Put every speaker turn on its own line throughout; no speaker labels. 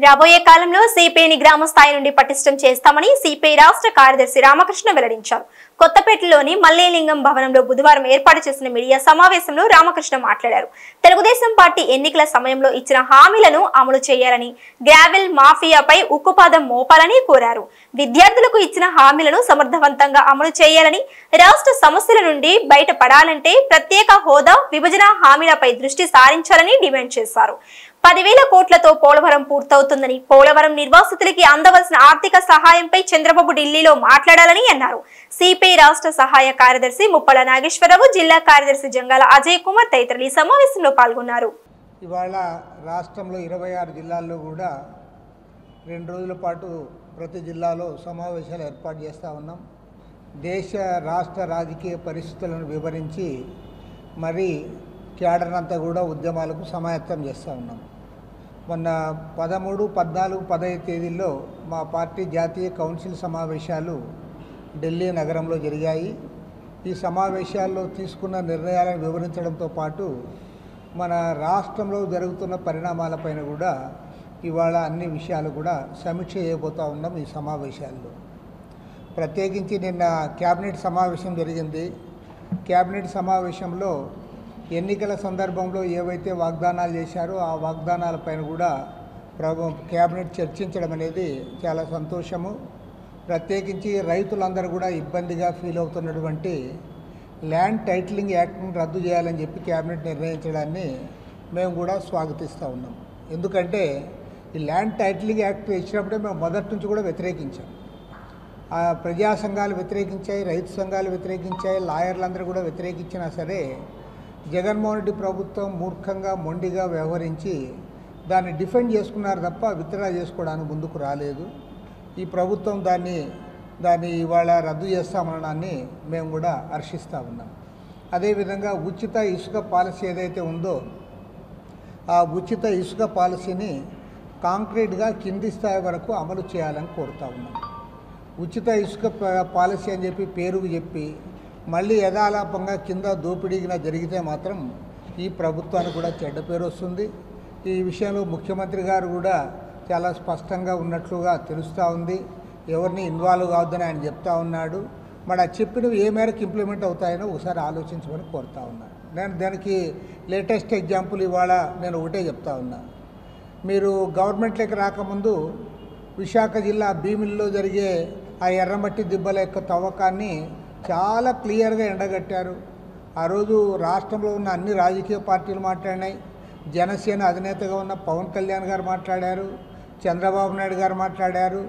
రాబోయే కాలంలో సిపిఐని గ్రామ స్థాయి నుండి పటిష్టం చేస్తామని సిపిఐ రాష్ట్ర కార్యదర్శి రామకృష్ణ వెల్లడించారు. కొత్తపేటలోని మల్లేలింగం భవనంలో బుధవారం ఏర్పాటు చేసిన మీడియా సమావేశంలో రామకృష్ణ మాట్లాడారు. తెలుగుదేశం పార్టీ ఎన్నికల సమయంలో ఇచ్చిన హామీలను అమలు చేయాలని, గ్రావెల్ మాఫియాపై ఉక్కుపాదం మోపాలని కోరారు. విద్యార్థులకు ఇచ్చిన హామీలను సమర్థవంతంగా అమలు చేయాలని, రాష్ట్ర సమస్యల నుండి బయటపడాలంటే ప్రత్యేక హోదా, విభజన హామీలపై దృష్టి సారించాలని డిమాండ్ చేశారు. 10,000 కోట్లతో పోలవరం పూర్తవుతుందని, పోలవరం నిర్వాసితులకి అందవలసిన ఆర్థిక సహాయంపై చంద్రబాబు ఢిల్లీలో మాట్లాడాలని అన్నారు. సిపిఐ రాష్ట్ర సహాయ కార్యదర్శి ముప్పల నాగేశ్వరరావు, జిల్లా కార్యదర్శి జంగాల అజయ్ కుమార్ తదితరులు ఈ సమావేశంలో పాల్గొన్నారు.
ఇవాళ రాష్ట్రంలో 26 జిల్లాల్లో కూడా 2 రోజుల పాటు ప్రతి జిల్లాలో సమావేశాలు ఏర్పాటు చేస్తూ ఉన్నాం. దేశ రాష్ట్ర రాజకీయ పరిస్థితులను వివరించి మరి క్యాడర్ అంతా కూడా ఉద్యమాలకు సమాయత్తం చేస్తూ ఉన్నాం. మొన్న 13, 14, 15 తేదీల్లో మా పార్టీ జాతీయ కౌన్సిల్ సమావేశాలు ఢిల్లీ నగరంలో జరిగాయి. ఈ సమావేశాల్లో తీసుకున్న నిర్ణయాలను వివరించడంతో పాటు మన రాష్ట్రంలో జరుగుతున్న పరిణామాలపైన కూడా ఇవాళ అన్ని విషయాలు కూడా సమీక్ష చేయబోతూ ఉన్నాం. ఈ సమావేశాల్లో ప్రత్యేకించి నిన్న క్యాబినెట్ సమావేశం జరిగింది. క్యాబినెట్ సమావేశంలో ఎన్నికల సందర్భంలో ఏవైతే వాగ్దానాలు చేశారో ఆ వాగ్దానాలపైన కూడా క్యాబినెట్ చర్చించడం అనేది చాలా సంతోషము. ప్రత్యేకించి రైతులందరూ కూడా ఇబ్బందిగా ఫీల్ అవుతున్నటువంటి ల్యాండ్ టైటిలింగ్ యాక్ట్ని రద్దు చేయాలని చెప్పి క్యాబినెట్ నిర్ణయించడాన్ని మేము కూడా స్వాగతిస్తూ ఉన్నాం. ఎందుకంటే ఈ ల్యాండ్ టైటిలింగ్ యాక్ట్ ఇచ్చినప్పుడే మేము మొదటి నుంచి కూడా వ్యతిరేకించాం. ప్రజా సంఘాలు వ్యతిరేకించాయి, రైతు సంఘాలు వ్యతిరేకించాయి, లాయర్లందరూ కూడా వ్యతిరేకించినా సరే జగన్మోహన్ రెడ్డి ప్రభుత్వం మూర్ఖంగా మొండిగా వ్యవహరించి దాన్ని డిఫెండ్ చేసుకున్నారు తప్ప విత్డ్రా చేసుకోవడానికి ముందుకు రాలేదు. ఈ ప్రభుత్వం దాన్ని ఇవాళ రద్దు చేస్తామనడాన్ని మేము కూడా హర్షిస్తూ ఉన్నాం. అదేవిధంగా ఉచిత ఇసుక పాలసీ ఏదైతే ఉందో ఆ ఉచిత ఇసుక పాలసీని కాంక్రీట్గా కింది స్థాయి వరకు అమలు చేయాలని కోరుతూ ఉన్నాం. ఉచిత ఇసుక పాలసీ అని చెప్పి పేరుకు చెప్పి మళ్ళీ యథాలాపంగా కింద దోపిడీగా జరిగితే మాత్రం ఈ ప్రభుత్వానికి కూడా చెడ్డ పేరు వస్తుంది. ఈ విషయంలో ముఖ్యమంత్రి గారు కూడా చాలా స్పష్టంగా ఉన్నట్లుగా తెలుస్తూ ఉంది. ఎవరిని ఇన్వాల్వ్ కావద్దని ఆయన చెప్తా ఉన్నాడు. మరి ఆ చెప్పినవి ఏ మేరకు ఇంప్లిమెంట్ అవుతాయనో ఒకసారి ఆలోచించమని కోరుతా ఉన్నాను. నేను దానికి లేటెస్ట్ ఎగ్జాంపుల్ ఇవాళ నేను ఒకటే చెప్తా ఉన్నా. మీరు గవర్నమెంట్లోకి రాకముందు విశాఖ జిల్లా భీమిలిలో జరిగే ఆ ఎర్రమట్టి దిబ్బల యొక్క తవ్వకాన్ని చాలా క్లియర్గా ఎండగట్టారు. ఆ రోజు రాష్ట్రంలో ఉన్న అన్ని రాజకీయ పార్టీలు మాట్లాడినాయి. జనసేన అధినేతగా ఉన్న పవన్ కళ్యాణ్ గారు మాట్లాడారు, చంద్రబాబు నాయుడు గారు మాట్లాడారు.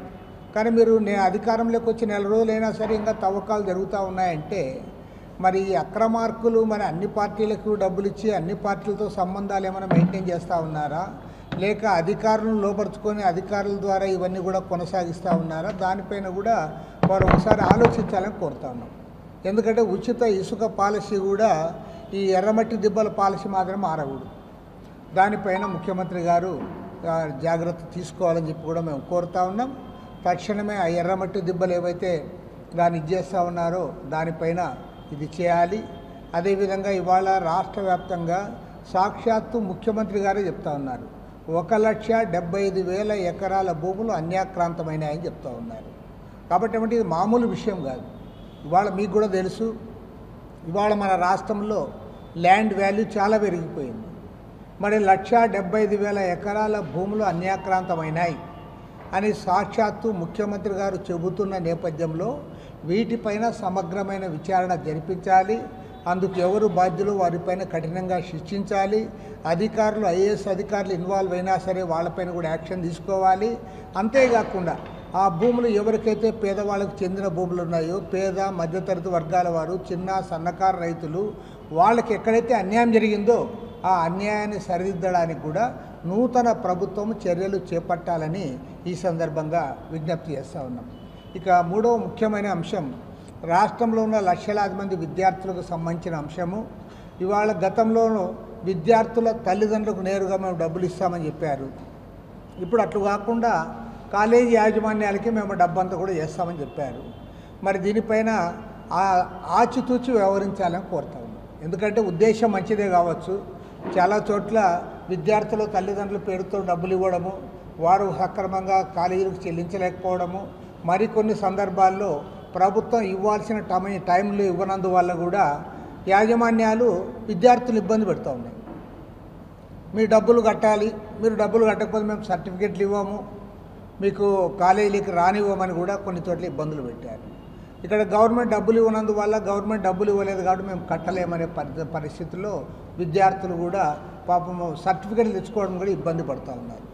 కానీ మీరు నేను అధికారంలోకి వచ్చి 4 రోజులైనా సరే ఇంకా తవ్వకాలు జరుగుతూ ఉన్నాయంటే మరి ఈ అక్రమార్కులు మరి అన్ని పార్టీలకు డబ్బులు ఇచ్చి అన్ని పార్టీలతో సంబంధాలు ఏమైనా మెయింటైన్ చేస్తూ ఉన్నారా, లేక అధికారులను లోపరుచుకొని అధికారుల ద్వారా ఇవన్నీ కూడా కొనసాగిస్తూ ఉన్నారా, దానిపైన కూడా వారు ఒకసారి ఆలోచించాలని కోరుతా ఉన్నాం. ఎందుకంటే ఉచిత ఇసుక పాలసీ కూడా ఈ ఎర్రమట్టి దిబ్బల పాలసీ మాత్రం మారకూడదు. దానిపైన ముఖ్యమంత్రి గారు జాగ్రత్త తీసుకోవాలని చెప్పి కూడా మేము కోరుతా ఉన్నాం. తక్షణమే ఆ ఎర్రమట్టి దిబ్బలు ఏవైతే దాన్ని ఇచ్చేస్తూ ఉన్నారో దానిపైన ఇది చేయాలి. అదేవిధంగా ఇవాళ రాష్ట్ర వ్యాప్తంగా సాక్షాత్తు ముఖ్యమంత్రి గారే చెప్తా ఉన్నారు 1,75,000 ఎకరాల భూములు అన్యాక్రాంతమైనాయని చెప్తా ఉన్నారు. కాబట్టి ఏమంటే ఇది మామూలు విషయం కాదు. ఇవాళ మీకు కూడా తెలుసు, ఇవాళ మన రాష్ట్రంలో ల్యాండ్ వాల్యూ చాలా పెరిగిపోయింది. మరి 1,75,000 ఎకరాల భూములు అన్యాక్రాంతమైనాయి అని సాక్షాత్తు ముఖ్యమంత్రి గారు చెబుతున్న నేపథ్యంలో వీటిపైన సమగ్రమైన విచారణ జరిపించాలి. అందుకు ఎవరు బాధ్యులు వారిపైన కఠినంగా శిక్షించాలి. అధికారులు ఐఏఎస్ అధికారులు ఇన్వాల్వ్ అయినా సరే వాళ్ళపైన కూడా యాక్షన్ తీసుకోవాలి. అంతేకాకుండా ఆ భూములు ఎవరికైతే పేదవాళ్ళకు చెందిన భూములు ఉన్నాయో, పేద మధ్యతరగతి వర్గాల వారు, చిన్న సన్నకారు రైతులు, వాళ్ళకి ఎక్కడైతే అన్యాయం జరిగిందో ఆ అన్యాయాన్ని సరిదిద్దడానికి కూడా నూతన ప్రభుత్వం చర్యలు చేపట్టాలని ఈ సందర్భంగా విజ్ఞప్తి చేస్తూ ఉన్నాం. ఇక మూడవ ముఖ్యమైన అంశం రాష్ట్రంలో ఉన్న లక్షలాది మంది విద్యార్థులకు సంబంధించిన అంశము. ఇవాళ గతంలోనూ విద్యార్థుల తల్లిదండ్రులకు నేరుగా మేము డబ్బులు ఇస్తామని చెప్పారు. ఇప్పుడు అట్లు కాకుండా కాలేజీ యాజమాన్యాలకి మేము డబ్బంతా కూడా చేస్తామని చెప్పారు. మరి దీనిపైన ఆచితూచి వ్యవహరించాలని కోరుతా ఉన్నాం. ఎందుకంటే ఉద్దేశం మంచిదే కావచ్చు, చాలా చోట్ల విద్యార్థుల తల్లిదండ్రుల పేరుతో డబ్బులు ఇవ్వడము, వారు సక్రమంగా కాలేజీలకు చెల్లించలేకపోవడము, మరికొన్ని సందర్భాల్లో ప్రభుత్వం ఇవ్వాల్సిన టైంలో ఇవ్వనందువల్ల కూడా యాజమాన్యాలు విద్యార్థులు ఇబ్బంది పెడుతూ ఉన్నాయి. మీ డబ్బులు కట్టాలి, మీరు డబ్బులు కట్టకపోతే మేము సర్టిఫికెట్లు ఇవ్వము, మీకు కాలేజీలకు రానివ్వమని కూడా కొన్ని చోట్ల ఇబ్బందులు పెట్టారు. ఇక్కడ గవర్నమెంట్ డబ్బులు ఇవ్వనందువల్ల గవర్నమెంట్ డబ్బులు ఇవ్వలేదు కాబట్టి మేము కట్టలేమనే పరిస్థితుల్లో విద్యార్థులు కూడా పాపం సర్టిఫికెట్లు తెచ్చుకోవడం కూడా ఇబ్బంది పడుతూ ఉన్నారు.